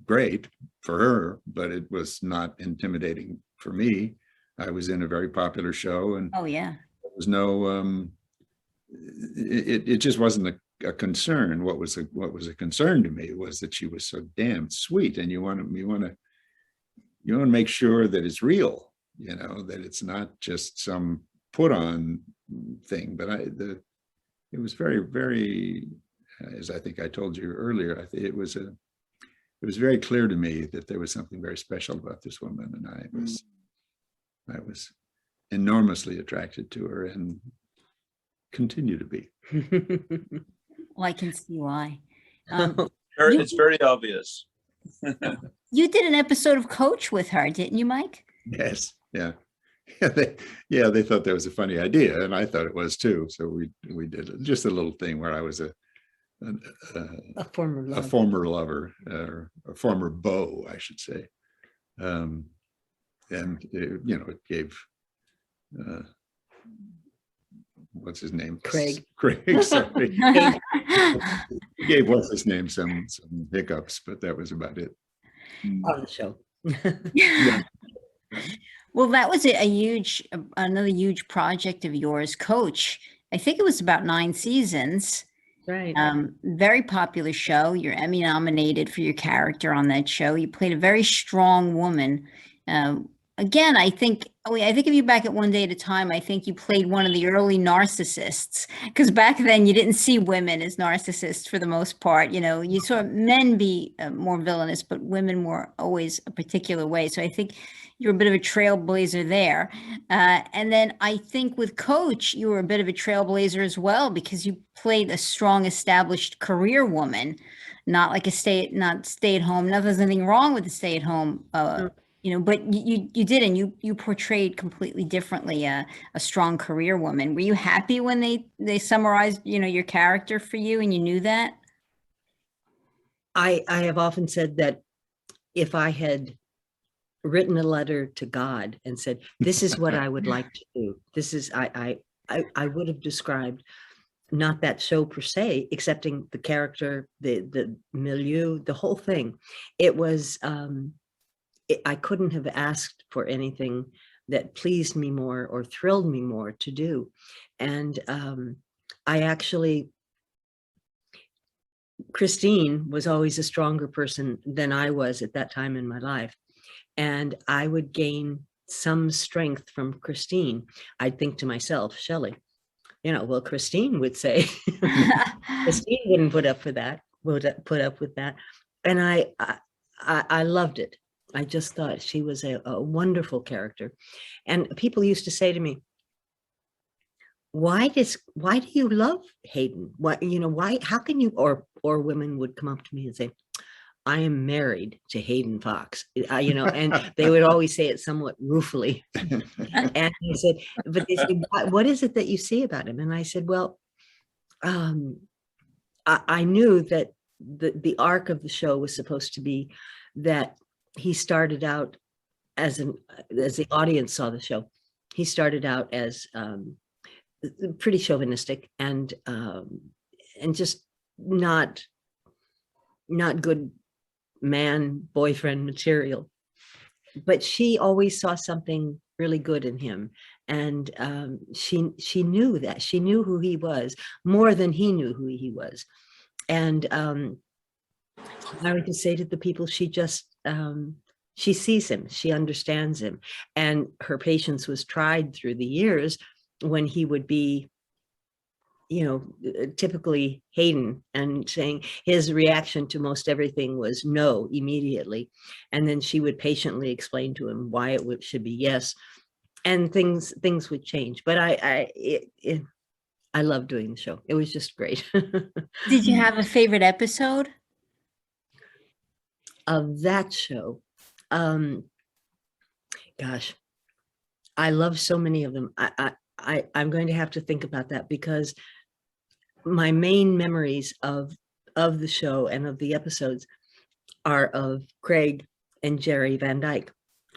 [SPEAKER 3] great for her, but it was not intimidating for me. I was in a very popular show, and
[SPEAKER 1] oh yeah,
[SPEAKER 3] there was no. It just wasn't a concern. What was a concern to me was that she was so damn sweet, and you want to make sure that it's real, that it's not just some put on thing. But it was very, very, as I think I told you earlier, it was very clear to me that there was something very special about this woman, and I was enormously attracted to her and continue to be.
[SPEAKER 1] Well, I can see why.
[SPEAKER 4] It's very obvious.
[SPEAKER 1] You did an episode of Coach with her, didn't you, Mike?
[SPEAKER 3] Yes. Yeah. They thought that was a funny idea, and I thought it was too. So we did just a little thing where I was a former lover, or a former beau, I should say. And it gave what's his name?
[SPEAKER 2] Craig,
[SPEAKER 3] sorry. Gave what's his name some hiccups, but that was about it.
[SPEAKER 2] On the show.
[SPEAKER 3] Yeah.
[SPEAKER 1] Well, that was another huge project of yours, Coach. I think it was about 9 seasons.
[SPEAKER 2] Right.
[SPEAKER 1] Very popular show. You're Emmy nominated for your character on that show. You played a very strong woman. Again, I think of you back at One Day at a Time. I think you played one of the early narcissists, because back then you didn't see women as narcissists for the most part. You saw men be more villainous, but women were always a particular way. So I think you're a bit of a trailblazer there. And then I think with Coach, you were a bit of a trailblazer as well, because you played a strong, established career woman, not like not stay at home. Now, there's nothing wrong with the stay at home. But you did, and you portrayed completely differently a strong career woman. Were you happy when they summarized, your character for you, and you knew that?
[SPEAKER 2] I have often said that if I had written a letter to God and said, this is what I would like to do. This is, I would have described not that show per se, excepting the character, the milieu, the whole thing. It was, I couldn't have asked for anything that pleased me more or thrilled me more to do. And I actually, Christine was always a stronger person than I was at that time in my life. And I would gain some strength from Christine. I'd think to myself, Shelley, well, Christine would say, Christine wouldn't put up for that, would put up with that. And I loved it. I just thought she was a wonderful character. And people used to say to me, why do you love Hayden? Why, how can you, or women would come up to me and say, I am married to Hayden Fox, and they would always say it somewhat ruefully. And I said, but they said, what is it that you see about him? And I said, well, I knew that the arc of the show was supposed to be that he started out as the audience saw the show, he started out as pretty chauvinistic and just not good man boyfriend material, but she always saw something really good in him, and she knew that, she knew who he was more than he knew who he was. And I would just say to the people, she just she sees him, she understands him, and her patience was tried through the years when he would be typically Hayden, and saying his reaction to most everything was no immediately. And then she would patiently explain to him why it should be yes. And things would change. But I loved doing the show. It was just great.
[SPEAKER 1] Did you have a favorite episode
[SPEAKER 2] of that show? Gosh, I love so many of them. I'm going to have to think about that, because my main memories of the show and of the episodes are of Craig and Jerry Van Dyke,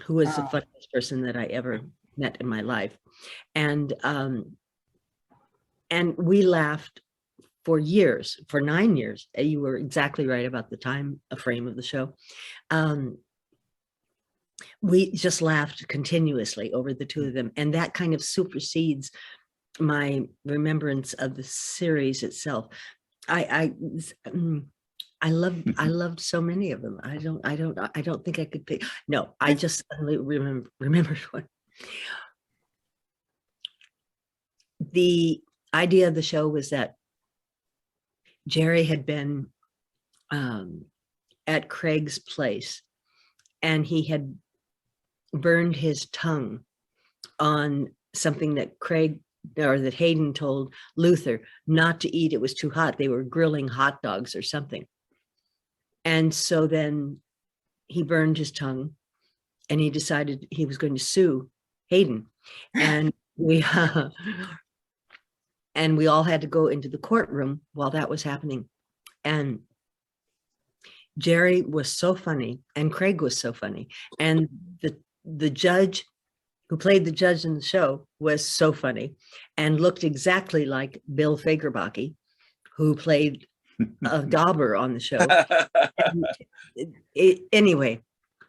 [SPEAKER 2] who was the funniest person that I ever met in my life. And we laughed for years, for 9 years. You were exactly right about the time frame of the show. We just laughed continuously over the two of them, and that kind of supersedes my remembrance of the series itself. I loved so many of them. I don't think I could pick. No, I just suddenly remembered one. The idea of the show was that Jerry had been at Craig's place, and he had burned his tongue on something that that Hayden told Luther not to eat. It was too hot. They were grilling hot dogs or something. And so then he burned his tongue, and he decided he was going to sue Hayden. And we all had to go into the courtroom while that was happening. And Jerry was so funny, and Craig was so funny, and the judge who played the judge in the show was so funny and looked exactly like Bill Fagerbacke, who played Dauber on the show. Anyway,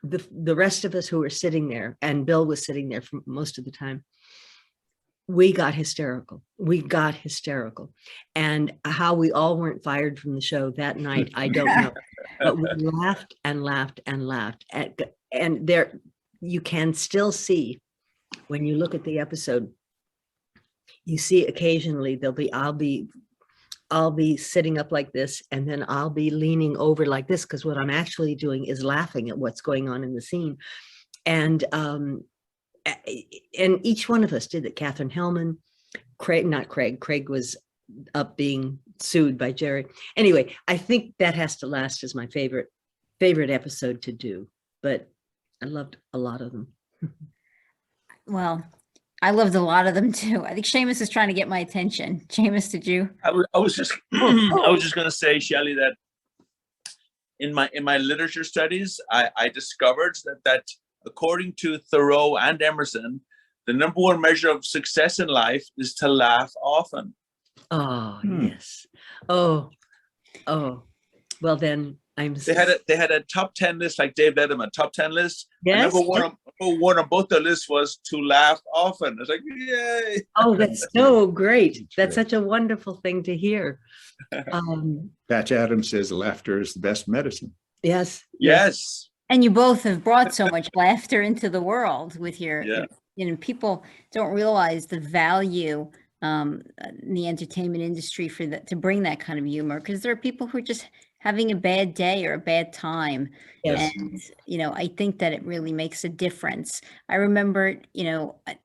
[SPEAKER 2] the rest of us who were sitting there, and Bill was sitting there for most of the time, we got hysterical. And how we all weren't fired from the show that night, I don't know. But we laughed and laughed and laughed. And there, you can still see, when you look at the episode, you see occasionally I'll be sitting up like this, and then I'll be leaning over like this, because what I'm actually doing is laughing at what's going on in the scene. And each one of us did it. Catherine Hellman, Craig was up being sued by Jerry. Anyway, I think that has to last as my favorite episode to do, but I loved a lot of them.
[SPEAKER 1] Well, I loved a lot of them too. I think Seamus is trying to get my attention. Seamus, did you?
[SPEAKER 4] I was just going to say, Shelley, that in my literature studies, I discovered that according to Thoreau and Emerson, the number one measure of success in life is to laugh often.
[SPEAKER 2] Oh, yes. Oh, well then
[SPEAKER 4] They had a top 10 list, like Dave Letterman, top 10 list.
[SPEAKER 2] Yes.
[SPEAKER 4] Number one on both the lists was to laugh often. It's like, yay.
[SPEAKER 2] Oh, that's so great.
[SPEAKER 3] That's
[SPEAKER 2] That's
[SPEAKER 3] great.
[SPEAKER 2] such a wonderful thing to hear.
[SPEAKER 3] Patch Adams says laughter is the best medicine.
[SPEAKER 2] Yes.
[SPEAKER 4] Yes.
[SPEAKER 1] And you both have brought so much laughter into the world with your,
[SPEAKER 4] Yeah.
[SPEAKER 1] People don't realize the value in the entertainment industry for that, to bring that kind of humor, because there are people who are just having a bad day or a bad time.
[SPEAKER 2] Yes.
[SPEAKER 1] And, I think that it really makes a difference. I remember, I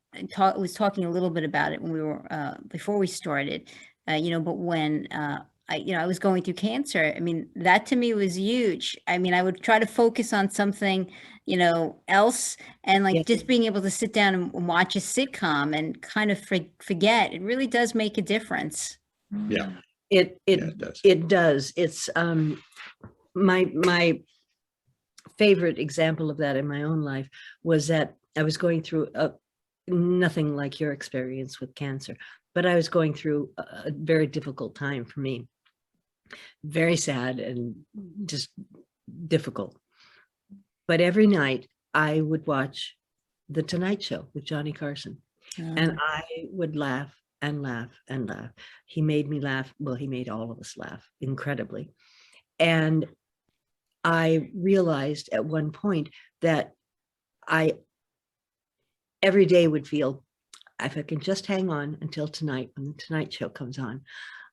[SPEAKER 1] was talking a little bit about it when we were, before we started, but when I was going through cancer, I mean, that to me was huge. I mean, I would try to focus on something, else, and like
[SPEAKER 2] Yes.
[SPEAKER 1] just being able to sit down and watch a sitcom and kind of forget, it really does make a difference.
[SPEAKER 3] Yeah,
[SPEAKER 2] It
[SPEAKER 3] does.
[SPEAKER 2] It does. It's my favorite example of that in my own life was that I was going through nothing like your experience with cancer, but I was going through a very difficult time for me. Very sad and just difficult. But every night I would watch The Tonight Show with Johnny Carson, and I would laugh and laugh and laugh. He made me laugh. Well, he made all of us laugh incredibly. And I realized at one point that I every day would feel, if I can just hang on until tonight, when The Tonight Show comes on,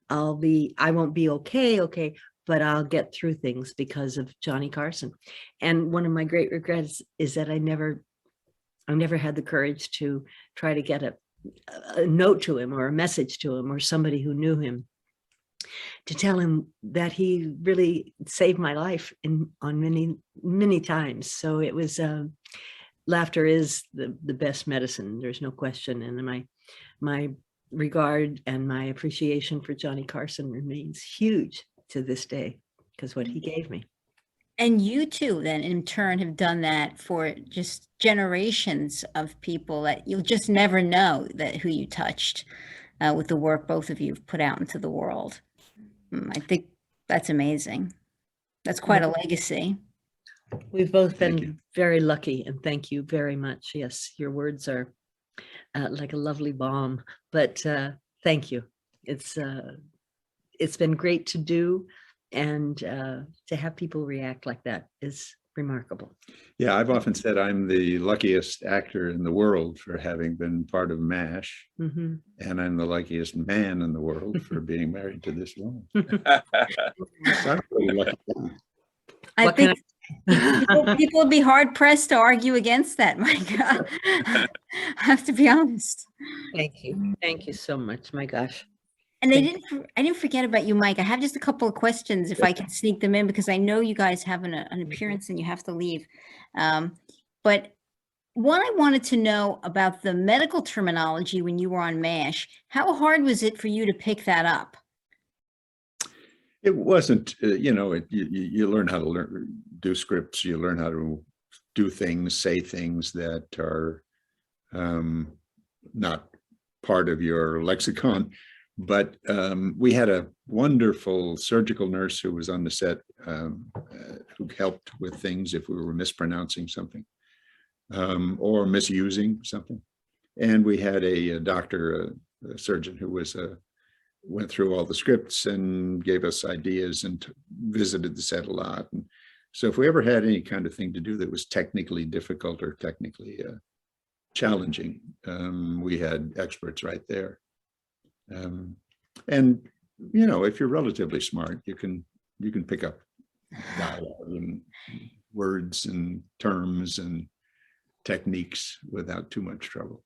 [SPEAKER 2] I won't be okay, but I'll get through things because of Johnny Carson. And one of my great regrets is that I never had the courage to try to get a note to him or a message to him or somebody who knew him to tell him that he really saved my life on many, many times. So it was, laughter is the best medicine. There's no question. And my regard and my appreciation for Johnny Carson remains huge to this day because what he gave me.
[SPEAKER 1] And you too, then in turn, have done that for just generations of people that you'll just never know that who you touched with the work both of you have put out into the world. I think that's amazing. That's quite a legacy.
[SPEAKER 2] We've both
[SPEAKER 3] Thank
[SPEAKER 2] been
[SPEAKER 3] you.
[SPEAKER 2] very lucky, and thank you very much. Yes, your words are like a lovely balm, but thank you. It's been great to do, and to have people react like that is remarkable.
[SPEAKER 3] Yeah, I've often said I'm the luckiest actor in the world for having been part of MASH,
[SPEAKER 2] Mhm.
[SPEAKER 3] and I'm the luckiest man in the world for being married to this woman. So I'm really lucky.
[SPEAKER 1] I
[SPEAKER 2] What can
[SPEAKER 1] think people would be hard pressed to argue against that, Mike. I have to be honest.
[SPEAKER 2] Thank you. Thank you so much. My gosh.
[SPEAKER 1] And
[SPEAKER 2] Thank
[SPEAKER 1] I didn't forget about you, Mike. I have just a couple of questions if I can sneak them in, because I know you guys have an appearance and you have to leave. But one, I wanted to know about the medical terminology when you were on MASH. How hard was it for you to pick that up?
[SPEAKER 3] It wasn't, you learn how to do scripts, you learn how to do things, say things that are not part of your lexicon. But we had a wonderful surgical nurse who was on the set who helped with things if we were mispronouncing something or misusing something. And we had a doctor, a surgeon who was went through all the scripts and gave us ideas and visited the set a lot. And so if we ever had any kind of thing to do that was technically difficult or technically challenging, we had experts right there. And if you're relatively smart, you can pick up dialogue and words and terms and techniques without too much trouble.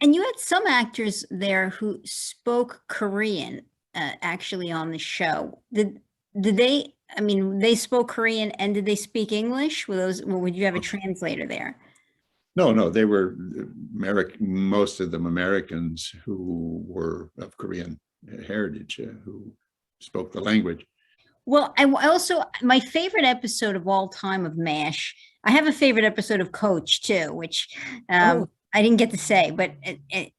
[SPEAKER 1] And you had some actors there who spoke Korean actually on the show. Did they, I mean, they spoke Korean, and did they speak English? Would you have a translator there?
[SPEAKER 3] No, they were most of them Americans who were of Korean heritage, who spoke the language.
[SPEAKER 1] Well, I also, my favorite episode of all time of MASH I have a favorite episode of Coach too, which
[SPEAKER 2] Oh.
[SPEAKER 1] I didn't get to say, but I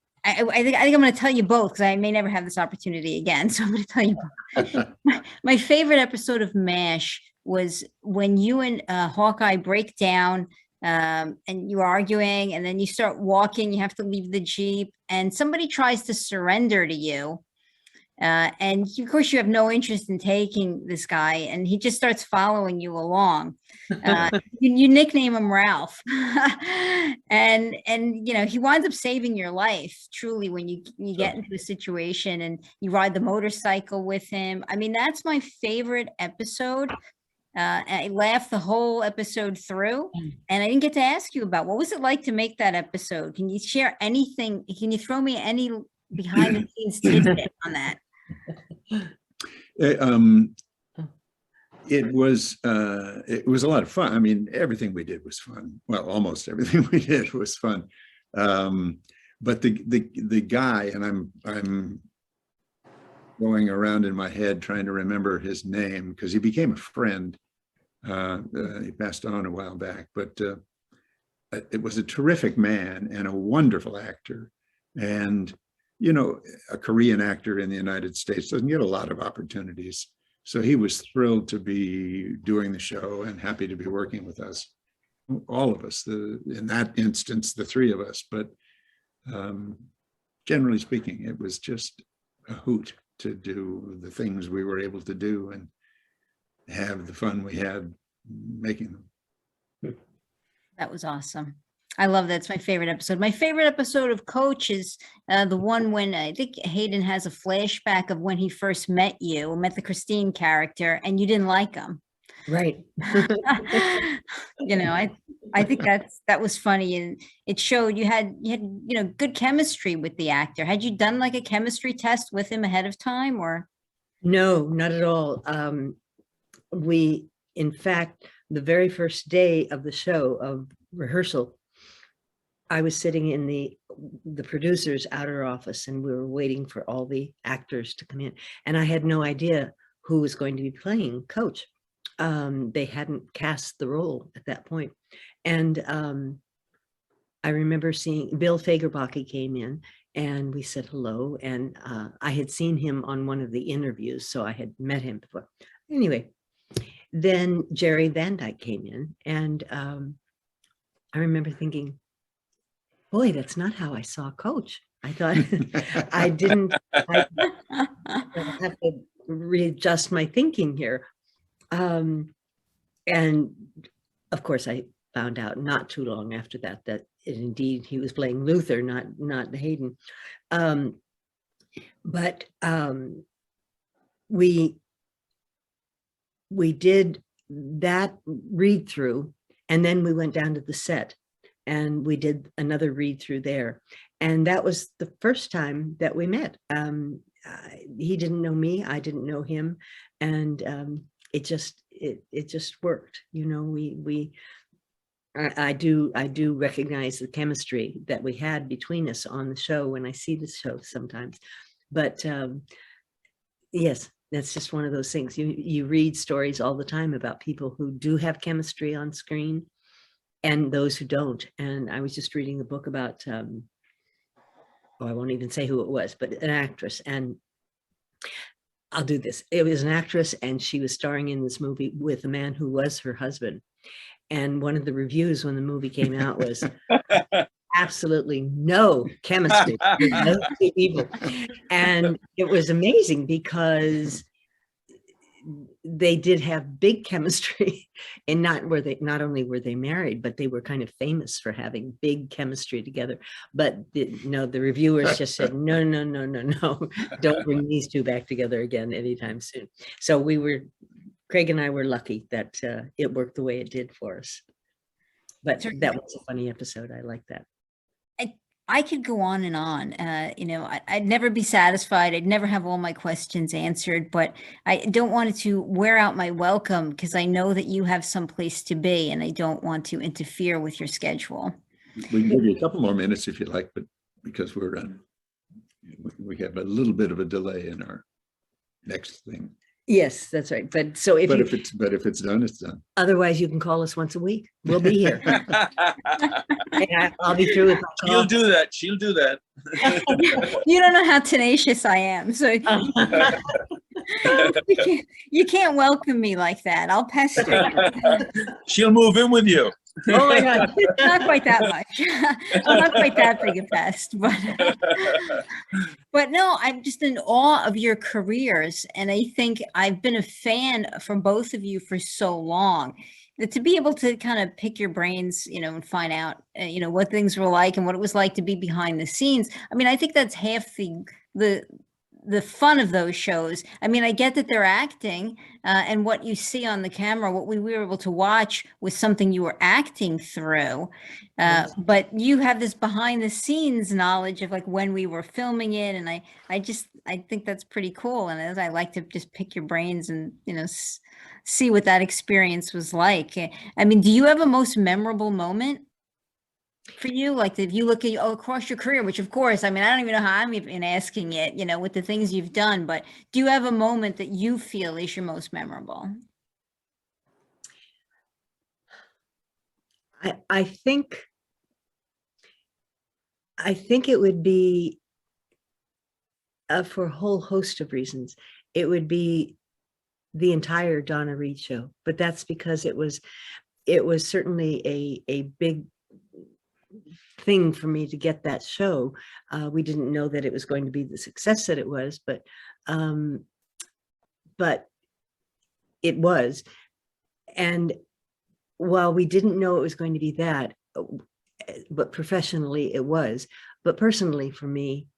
[SPEAKER 1] think I'm going to tell you both because I may never have this opportunity again. So I'm going to tell you both. My favorite episode of MASH was when you and Hawkeye break down and you're arguing, and then you start walking. You have to leave the Jeep, and somebody tries to surrender to you. And of course, you have no interest in taking this guy, and he just starts following you along. You nickname him Ralph, and you know he winds up saving your life truly when you get into a situation and you ride the motorcycle with him. I mean, that's my favorite episode. I laughed the whole episode through, and I didn't get to ask you about what was it like to make that episode. Can you share anything? Can you throw me any behind the scenes tidbit on that?
[SPEAKER 3] It was a lot of fun. I mean, everything we did was fun. Well, almost everything we did was fun. But the guy, and I'm going around in my head trying to remember his name because he became a friend. He passed on a while back, but it was a terrific man and a wonderful actor. And you know, a Korean actor in the United States doesn't get a lot of opportunities. So he was thrilled to be doing the show and happy to be working with us, all of us, in that instance, the three of us. But generally speaking, it was just a hoot to do the things we were able to do and have the fun we had making them.
[SPEAKER 1] That was awesome. I love that. It's my favorite episode. My favorite episode of Coach is the one when I think Hayden has a flashback of when he first met you, met the Christine character, and you didn't like him.
[SPEAKER 2] Right.
[SPEAKER 1] You know, I think that was funny, and it showed you had good chemistry with the actor. Had you done like a chemistry test with him ahead of time, or?
[SPEAKER 2] No, not at all. We, in fact, the very first day of the show, of rehearsal, I was sitting in the producer's outer office, and we were waiting for all the actors to come in. And I had no idea who was going to be playing Coach. They hadn't cast the role at that point. And I remember seeing Bill Fagerbacke came in, and we said hello. And I had seen him on one of the interviews, so I had met him before. Anyway, then Jerry Van Dyke came in, and I remember thinking, boy, that's not how I saw Coach. I thought I have to readjust my thinking here. And of course, I found out not too long after that indeed he was playing Luther, not Hayden. But we did that read through, and then we went down to the set. And we did another read through there. And that was the first time that we met. He didn't know me, I didn't know him. And it just worked. You know, I do recognize the chemistry that we had between us on the show when I see the show sometimes. But yes, that's just one of those things. You read stories all the time about people who do have chemistry on screen and those who don't. And I was just reading a book about, I won't even say who it was, but an actress. And I'll do this. It was an actress, and she was starring in this movie with a man who was her husband. And one of the reviews when the movie came out was absolutely no chemistry with those two people. And it was amazing because they did have big chemistry, and not only were they married, but they were kind of famous for having big chemistry together. But the reviewers just said, no, don't bring these two back together again anytime soon. So Craig and I were lucky that it worked the way it did for us. But that was a funny episode. I like that.
[SPEAKER 1] I could go on and on. I'd never be satisfied. I'd never have all my questions answered, but I don't want it to wear out my welcome because I know that you have someplace to be, and I don't want to interfere with your schedule.
[SPEAKER 3] We can give you a couple more minutes if you like, but because we have a little bit of a delay in our next thing.
[SPEAKER 2] Yes, that's right. But so if
[SPEAKER 3] But
[SPEAKER 2] you,
[SPEAKER 3] if it's done, it's done.
[SPEAKER 2] otherwise you can call us once a week. We'll be here. And I'll be through with my
[SPEAKER 4] She'll
[SPEAKER 2] coffee.
[SPEAKER 4] do that. She'll do that.
[SPEAKER 1] You don't know how tenacious I am, so you can't welcome me like that. I'll pester you.
[SPEAKER 4] She'll move in with you.
[SPEAKER 2] Oh my God.
[SPEAKER 1] Not quite that much. I'm not quite that big a pest, but no, I'm just in awe of your careers. And I think I've been a fan from both of you for so long that to be able to kind of pick your brains, and find out, what things were like and what it was like to be behind the scenes. I mean, I think that's half the fun of those shows. I mean, I get that they're acting, and what you see on the camera, what we were able to watch was something you were acting through. But you have this behind the scenes knowledge of like when we were filming it. And I think that's pretty cool. And as I like to just pick your brains and, see what that experience was like. I mean, do you have a most memorable moment for you? Like if you look at across your career, which of course, I mean, I don't even know how I'm even asking it, with the things you've done, but do you have a moment that you feel is your most memorable?
[SPEAKER 2] I think it would be, for a whole host of reasons, it would be the entire Donna Reed Show. But that's because it was certainly a big thing for me to get that show. We didn't know that it was going to be the success that it was, but it was. And while we didn't know it was going to be that, but professionally it was, but personally for me,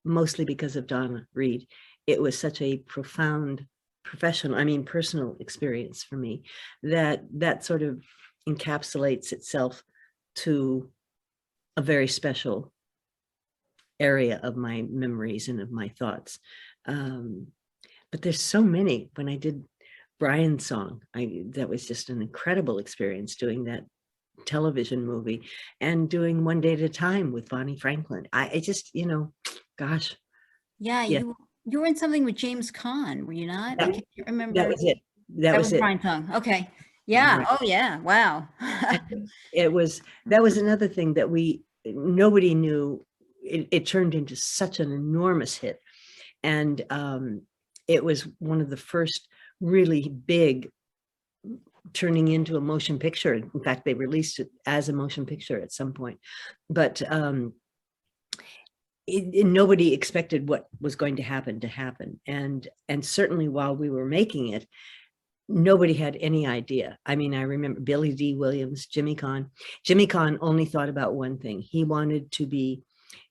[SPEAKER 2] mostly because of Donna Reed, it was such a profound personal experience for me that sort of encapsulates itself to a very special area of my memories and of my thoughts. But there's so many. When I did Brian's song, that was just an incredible experience, doing that television movie and doing One Day at a Time with Bonnie Franklin. I just, gosh.
[SPEAKER 1] Yeah,
[SPEAKER 2] Yeah.
[SPEAKER 1] You were in something with James Caan, were you not? I can't remember.
[SPEAKER 2] That was it. That was it.
[SPEAKER 1] Brian Tongue. Okay. Yeah.
[SPEAKER 2] Right.
[SPEAKER 1] Oh yeah. Wow.
[SPEAKER 2] That was another thing that nobody knew. It turned into such an enormous hit. And it was one of the first really big turning into a motion picture. In fact, they released it as a motion picture at some point, but nobody expected what was going to happen. And certainly while we were making it, nobody had any idea. I mean, I remember Billy D. Williams, Jimmy Caan. Jimmy Caan only thought about one thing.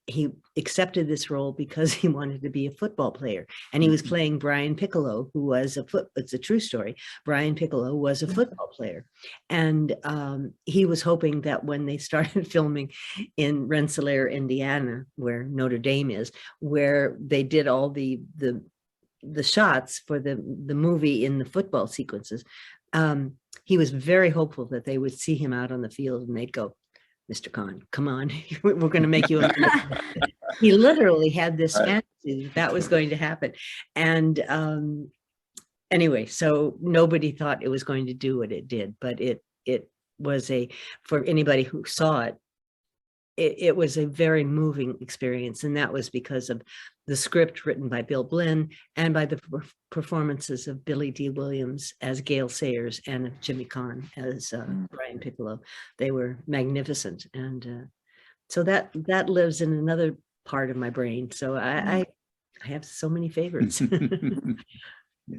[SPEAKER 2] He accepted this role because he wanted to be a football player. And he was playing Brian Piccolo, who was it's a true story. Brian Piccolo was a football player. And he was hoping that when they started filming in Rensselaer, Indiana, where Notre Dame is, where they did all the shots for the movie in the football sequences, he was very hopeful that they would see him out on the field and they'd go, Mr. Caan, come on, we're going to make you. He literally had this fantasy that was going to happen. And anyway, so nobody thought it was going to do what it did, but it was for anybody who saw it, it was a very moving experience. And that was because of the script written by Bill Blinn and by the performances of Billy D. Williams as Gale Sayers and of Jimmy Caan as Brian Piccolo. They were magnificent. And so that lives in another part of my brain. So I have so many favorites.
[SPEAKER 3] Yeah.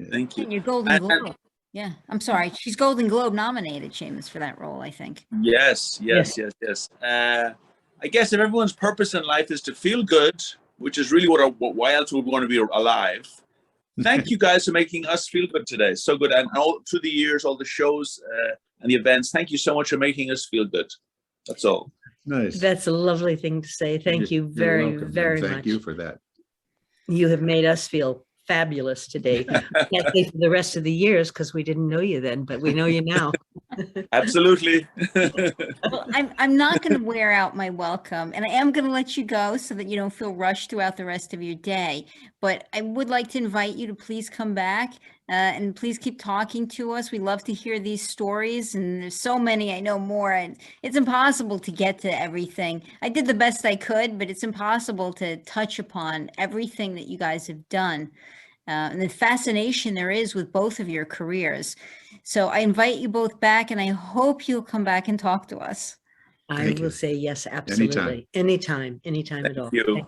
[SPEAKER 4] Thank you.
[SPEAKER 1] And your Golden Globe. Yeah, I'm sorry. She's Golden Globe nominated, Seamus, for that role, I think.
[SPEAKER 4] Yes. I guess if everyone's purpose in life is to feel good, which is really why else would we want to be alive? Thank you guys for making us feel good today. So good. And all through the years, all the shows and the events, thank you so much for making us feel good. That's all.
[SPEAKER 3] Nice.
[SPEAKER 2] That's a lovely thing to say. Thank you very,
[SPEAKER 3] You're welcome,
[SPEAKER 2] very
[SPEAKER 3] and
[SPEAKER 2] much.
[SPEAKER 3] Thank you for that.
[SPEAKER 2] You have made us feel fabulous today. Can't say for the rest of the years because we didn't know you then, but we know you now.
[SPEAKER 4] Absolutely.
[SPEAKER 1] Well, I'm not going to wear out my welcome, and I am going to let you go so that you don't feel rushed throughout the rest of your day. But I would like to invite you to please come back And please keep talking to us. We love to hear these stories, and there's so many. I know more, and it's impossible to get to everything. I did the best I could, but it's impossible to touch upon everything that you guys have done. And the fascination there is with both of your careers. So I invite you both back, and I hope you'll come back and talk to us.
[SPEAKER 2] I
[SPEAKER 3] Thank
[SPEAKER 2] will
[SPEAKER 3] you.
[SPEAKER 2] say yes, absolutely. Anytime at all.
[SPEAKER 4] you.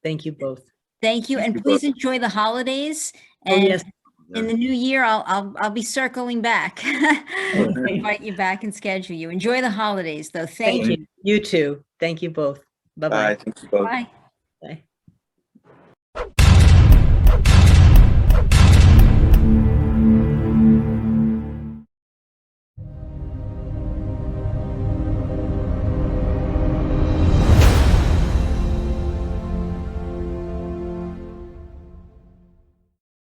[SPEAKER 2] Thank you both.
[SPEAKER 1] Thank you,
[SPEAKER 4] Thank
[SPEAKER 1] and
[SPEAKER 4] you
[SPEAKER 1] please
[SPEAKER 4] both.
[SPEAKER 1] enjoy the holidays.
[SPEAKER 2] Oh,
[SPEAKER 1] And
[SPEAKER 2] yes.
[SPEAKER 1] in the new year, I'll be circling back. Invite you back and schedule you. Enjoy the holidays, though. Thank
[SPEAKER 2] Thank
[SPEAKER 1] you.
[SPEAKER 2] you. You too. Thank you both.
[SPEAKER 4] Bye.
[SPEAKER 2] Bye-bye.
[SPEAKER 4] Thank you both.
[SPEAKER 1] Bye.
[SPEAKER 2] Bye.